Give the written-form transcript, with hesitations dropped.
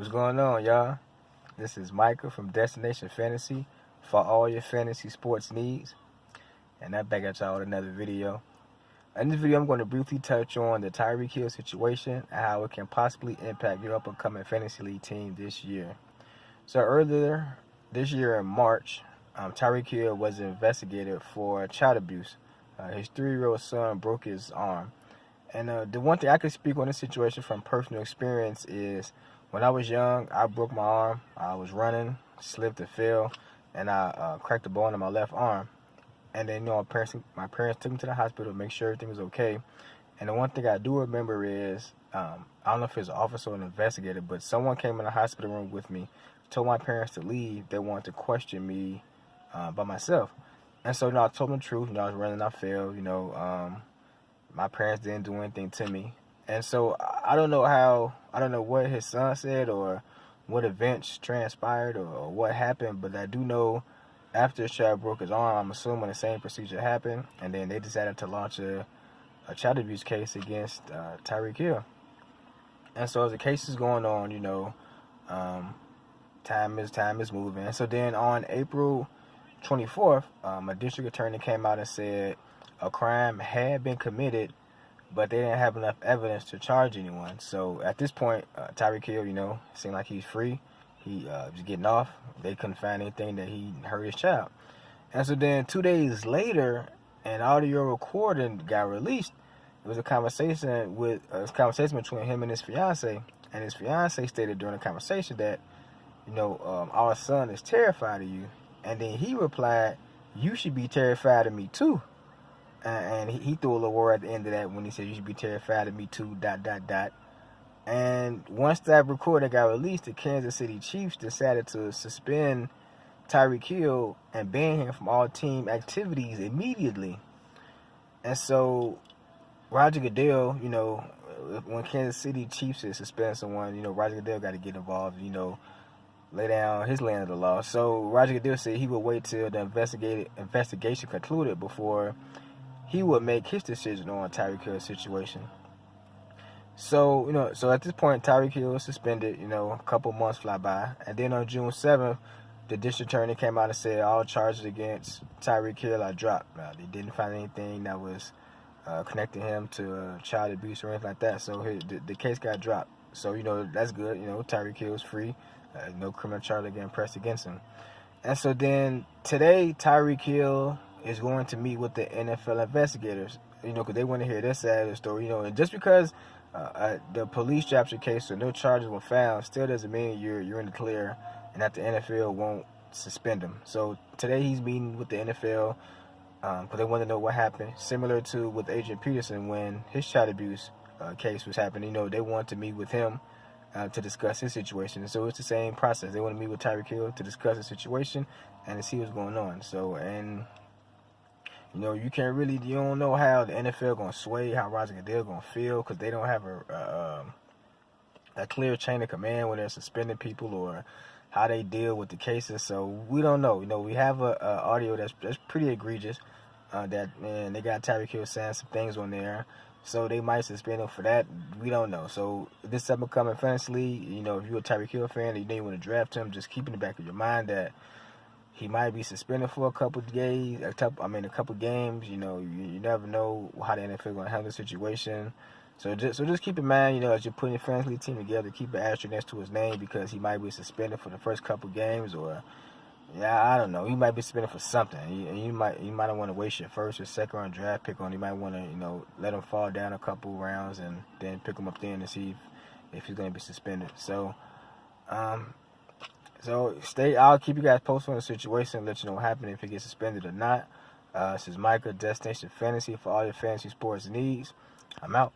What's going on, y'all? This is Micah from Destination Fantasy for all your fantasy sports needs. And I'm back at y'all with another video. In this video, I'm going to briefly touch on the Tyreek Hill situation and how it can possibly impact your up-and-coming fantasy league team this year. So earlier this year in March, Tyreek Hill was investigated for child abuse. His 3-year-old son broke his arm. And the one thing I can speak on this situation from personal experience is when I was young, I broke my arm. I was running, slipped and fell, and I cracked a bone in my left arm. And then, my parents took me to the hospital to make sure everything was okay. And the one thing I do remember is, I don't know if it was an officer or an investigator, but someone came in the hospital room with me, told my parents to leave. They wanted to question me by myself. And so, I told them the truth. I was running, I fell, my parents didn't do anything to me. And so I don't know what his son said or what events transpired or what happened, but I do know after his child broke his arm, I'm assuming the same procedure happened, and then they decided to launch a child abuse case against Tyreek Hill. And so as the case is going on, time is moving. And so then on April 24th, a district attorney came out and said a crime had been committed, but they didn't have enough evidence to charge anyone. So at this point, Tyreek Hill, seemed like he's free. He was getting off. They couldn't find anything that he hurt his child. And so then 2 days later, an audio recording got released. It was a conversation between him and his fiance. And his fiance stated during the conversation that, our son is terrified of you. And then he replied, "You should be terrified of me too." And he threw a little word at the end of that when he said, "You should be terrified of me too, ... And once that recording got released, the Kansas City Chiefs decided to suspend Tyreek Hill and ban him from all team activities immediately. And so Roger Goodell, when Kansas City Chiefs is suspending someone, Roger Goodell got to get involved, lay down his land of the law. So Roger Goodell said he would wait till the investigation concluded before he would make his decision on Tyreek Hill's situation. So, so at this point, Tyreek Hill was suspended, a couple months fly by. And then on June 7th, the district attorney came out and said all charges against Tyreek Hill are dropped. They didn't find anything that was connecting him to child abuse or anything like that. So the case got dropped. So, that's good. Tyreek Hill is free. No criminal charge getting pressed against him. And so then today, Tyreek Hill is going to meet with the NFL investigators, because they want to hear their side of the story, and just because the police dropped your case so no charges were found still doesn't mean you're in the clear and that the NFL won't suspend him. So today he's meeting with the NFL because they want to know what happened, similar to with Adrian Peterson when his child abuse case was happening. They want to meet with him to discuss his situation. So it's the same process. They want to meet with Tyreek Hill to discuss the situation and to see what's going on. So, and you don't know how the NFL going to sway, how Roger Goodell going to feel, because they don't have a clear chain of command when they're suspending people or how they deal with the cases. So we don't know. We have a audio that's pretty egregious. They got Tyreek Hill saying some things on there, so they might suspend him for that. We don't know. So this up-and-coming fantasy league, if you're a Tyreek Hill fan and you want to draft him, just keep in the back of your mind that he might be suspended for a couple days, a couple games. You never know how the NFL going to handle the situation. So just keep in mind, as you're putting your fantasy league team together, keep an asterisk next to his name because he might be suspended for the first couple games, or I don't know, he might be suspended for something. You might want to waste your first or second round draft pick on. You might want to let him fall down a couple rounds and then pick him up then to see if he's going to be suspended. So I'll keep you guys posted on the situation, let you know what happened, if he gets suspended or not. This is Micah, Destination Fantasy for all your fantasy sports needs. I'm out.